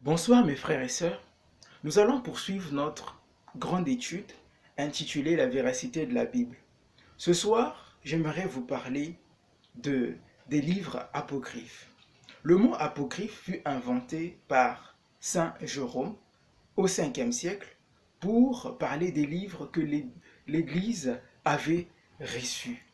Bonsoir mes frères et sœurs, nous allons poursuivre notre grande étude intitulée La véracité de la Bible. Ce soir, j'aimerais vous parler des livres apocryphes. Le mot apocryphe fut inventé par Saint Jérôme au 5e siècle pour parler des livres que l'Église avait reçus.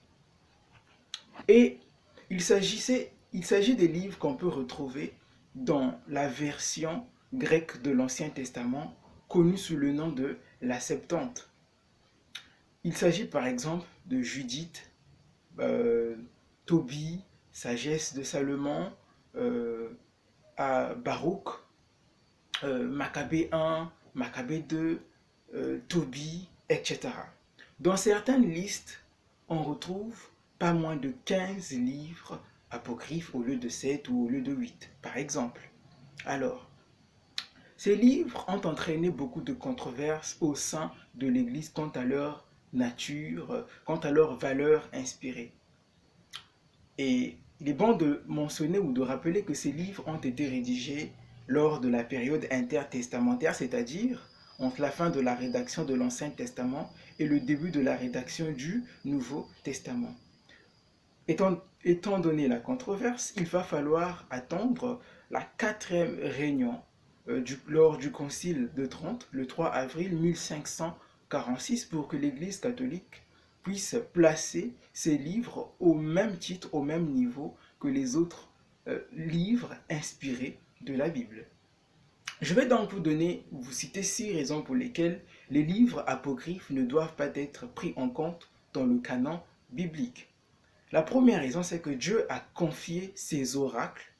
Et il s'agit des livres qu'on peut retrouver dans la version grecque de l'Ancien Testament, connue sous le nom de la Septante. Il s'agit par exemple de Judith, euh, Tobie, Sagesse de Salomon, euh, à Baruch, Maccabée 1, Maccabée 2, Tobie, etc. Dans certaines listes, on retrouve pas moins de 15 livres apocryphes au lieu de 7 ou au lieu de 8, par exemple. Alors, ces livres ont entraîné beaucoup de controverses au sein de l'Église quant à leur nature, quant à leur valeur inspirée. Et il est bon de mentionner ou de rappeler que ces livres ont été rédigés lors de la période intertestamentaire, c'est-à-dire entre la fin de la rédaction de l'Ancien Testament et le début de la rédaction du Nouveau Testament. Étant donné la controverse, il va falloir attendre la quatrième réunion lors du Concile de Trente, le 3 avril 1546, pour que l'Église catholique puisse placer ces livres au même titre, au même niveau que les autres livres inspirés de la Bible. Je vais donc vous citer 6 raisons pour lesquelles les livres apocryphes ne doivent pas être pris en compte dans le canon biblique. La première raison, c'est que Dieu a confié ses oracles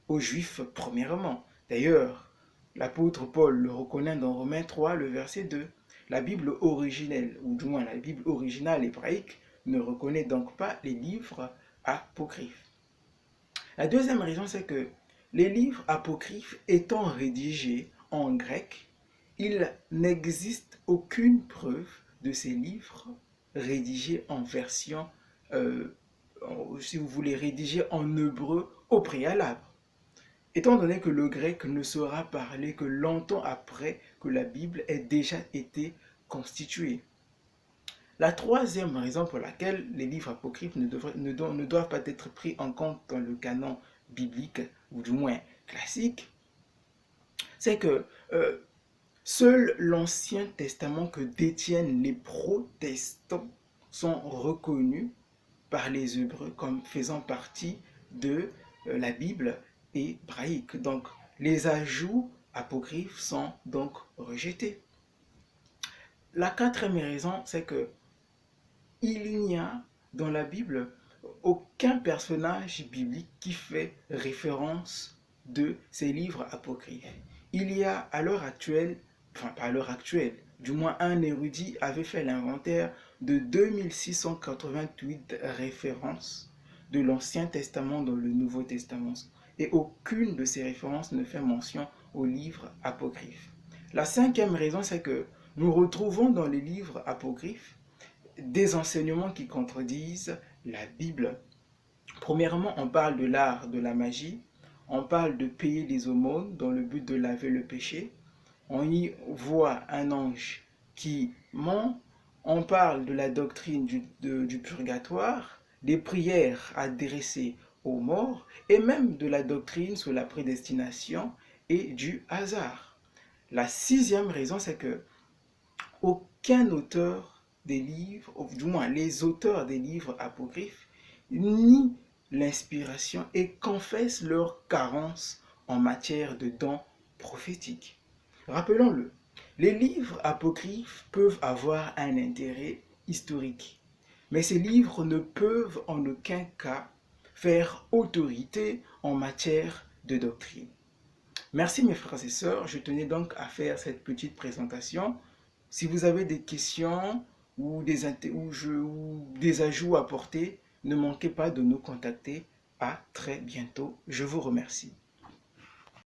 aux Juifs premièrement. D'ailleurs, l'apôtre Paul le reconnaît dans Romains 3, le verset 2. La Bible originelle, ou du moins la Bible originale hébraïque, ne reconnaît donc pas les livres apocryphes. La deuxième raison, c'est que les livres apocryphes étant rédigés en grec, il n'existe aucune preuve de ces livres rédigés en version, euh, si vous voulez, rédigés en hébreu au préalable. Étant donné que le grec ne sera parlé que longtemps après que la Bible ait déjà été constituée. La troisième raison pour laquelle les livres apocryphes ne doivent pas être pris en compte dans le canon biblique, ou du moins classique, c'est que seul l'Ancien Testament que détiennent les protestants sont reconnus par les Hébreux comme faisant partie de la Bible hébraïque. Donc, les ajouts apocryphes sont donc rejetés. La quatrième raison, c'est que il n'y a dans la Bible aucun personnage biblique qui fait référence de ces livres apocryphes. Il y a à l'heure actuelle, enfin pas à l'heure actuelle, du moins un érudit avait fait l'inventaire de 2688 références de l'Ancien Testament dans le Nouveau Testament. Et aucune de ces références ne fait mention aux livres apocryphes. La cinquième raison, c'est que nous retrouvons dans les livres apocryphes des enseignements qui contredisent la Bible. Premièrement, on parle de l'art de la magie, on parle de payer les aumônes dans le but de laver le péché, on y voit un ange qui ment, on parle de la doctrine du purgatoire, des prières adressées aux morts, et même de la doctrine sur la prédestination et du hasard. La sixième raison, c'est que aucun auteur des livres, ou du moins les auteurs des livres apocryphes, nient l'inspiration et confessent leur carence en matière de dons prophétiques. Rappelons-le, les livres apocryphes peuvent avoir un intérêt historique, mais ces livres ne peuvent en aucun cas faire autorité en matière de doctrine. Merci mes frères et sœurs, je tenais donc à faire cette petite présentation. Si vous avez des questions ou des ajouts à apporter, ne manquez pas de nous contacter. À très bientôt. Je vous remercie.